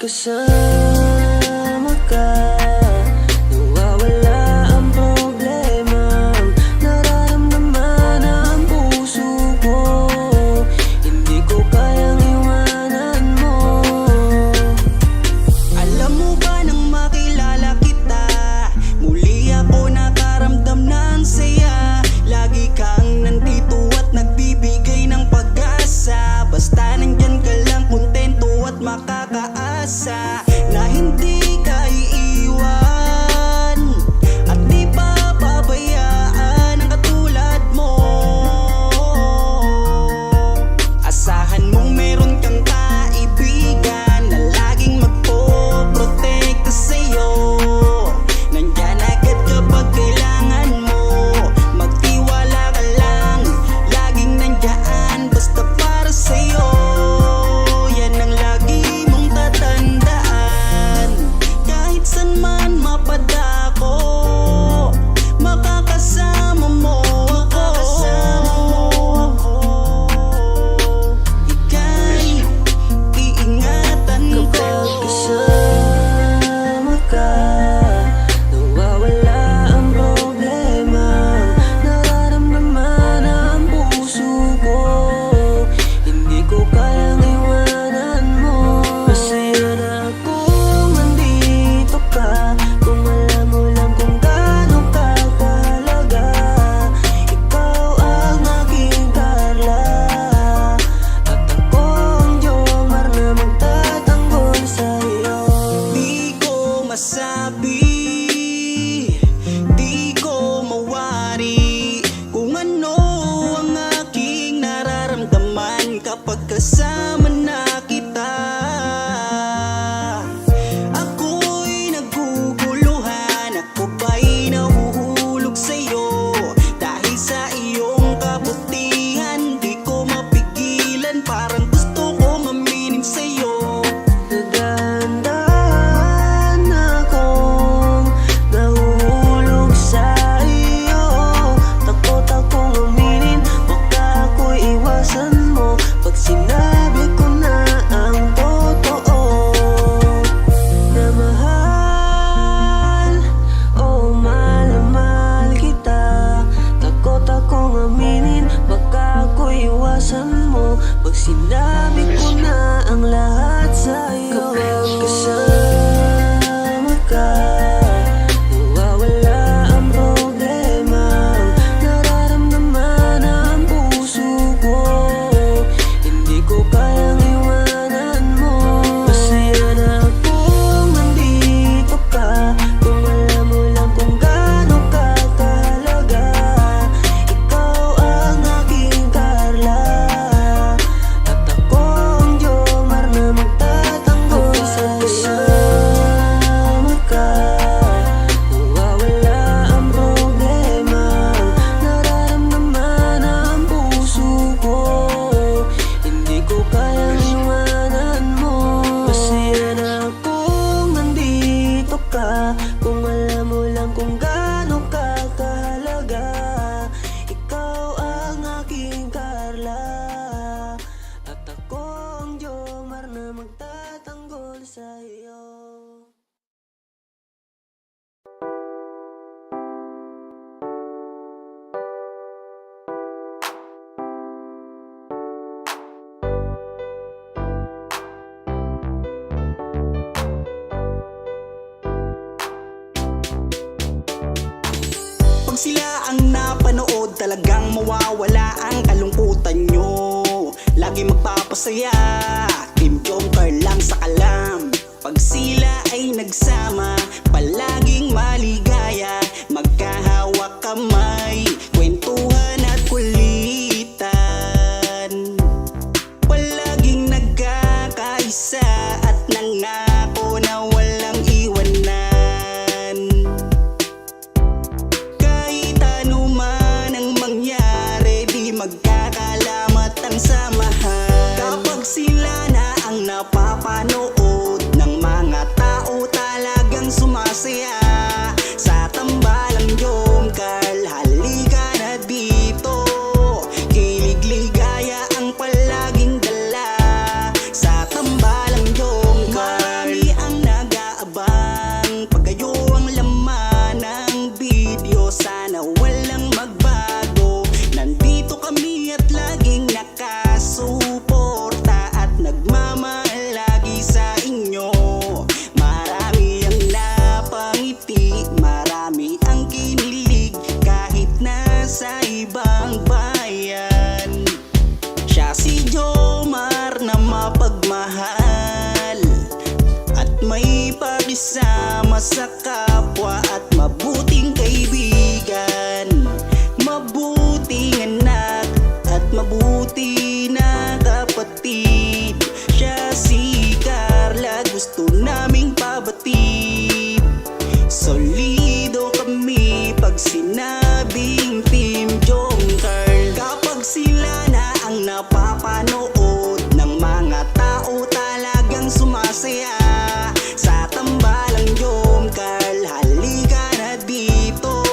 kasama ka, nawawala ang problema. Nararamdaman ang puso ko, hindi ko kayang iwanan mo. Alam mo ba nang makilala kita, muli ako nakaramdam ng saya. Lagi kang nandito at nagbibigay ng pag-asa. Basta nandyan ka lang, kontento at makakaasa na hindi ka iiwan at di papabayaan ang katulad mo. Asahan mong meron kang kaibigan na laging magpoprotekta sa'yo. Nandyan agad kapag kailangan mo, magtiwala ka lang, laging nandyan basta para sa'yo. Yan ang lagi mong tatandaan. Kahit saan man mapadako, makakasama mo ako. Ika'y iingatan ko. Kapag kasama ka, nawawala ang problema. Nararamdaman ang puso ko, hindi ko kayang iwanan mo. Masaya na akong nandito ka, kung alam mo lang kung gaano ka kahalaga. Ikaw ang aking Carla, at ako ang Jomar na magtatanggol sa'yo. Di ko masabi, di ko mawari kung ano ang aking nararamdaman kapag kasama na kita. Ako'y naguguluhan, ako ba'y nahuhulog sa'yo? Dahil sa iyong kabutihan, di ko mapigilan, parang gusto kong aminin sa'yo. Nagdahan akong nahuhulog sa iyo. Takot akong aminin, baka ako'y iwasan mo pag sinabi ko na ang totoo. Na mahal, oh mahal na mahal kita. Takot akong aminin, baka ako'y iwasan mo pag sinabi ko na ang lahat sa'yo. Kapag kasama ka, nawawala ang problema. Nararamdaman ang puso ko, hindi ko kayang iwanan mo. Masaya na akong nandito ka, kung alam mo lang kung gaano ka kahalaga. Ikaw ang aking Carla, at ako ang Jomar na magtatanggol sa'yo. Kasama ka, nawawala ang problema. Nararamdaman ang puso ko, hindi ko kayang iwanan mo. Masaya na akong nandito ka, kung alam mo lang kung gaano ka kahalaga. Ikaw ang aking Carla, at ako ang Jomar na magtatanggol sa'yo. Pag sila ang napanood, talagang mawawala ang kalungkutan nyo. Lagi magpapasaya, Team Jomcar lang sa kalam. Pag sila ay nagsama, palaging maligaya. Magkahawak kamay, kwentuhan at kulitan. Palaging nagkakaisa at nangako na walang iwanan. Kahit ano man ang mangyari, di magkakalamat ang samahan. Kapag sila na ang napapanood, may pakisama sa kapwa at mabuting kaibigan, mabuting anak at mabuti na kapatid. Siya si Carla, gusto naming pabatid. Solido kami pag sinabing Team Jomcarl. Kapag sila na ang napapanood ng mga tao talagang sumasaya sa tambalang Jomcarl. Halika na dito,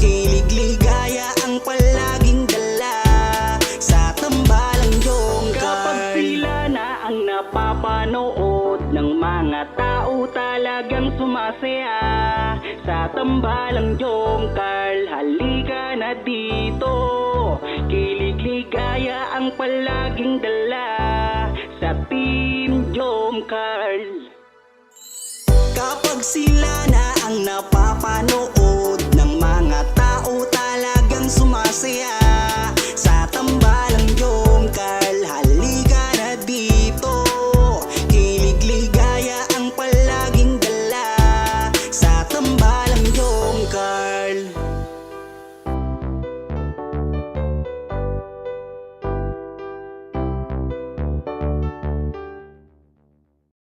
kilig ligaya ang palaging dala sa tambalang Jomcarl. Kapag sila na ang napapanood ng mga tao talagang sumasaya sa tambalang Jomcarl. Halika na dito, kilig ligaya ang palaging dala sa Team Jomcarl. Kapag sila na ang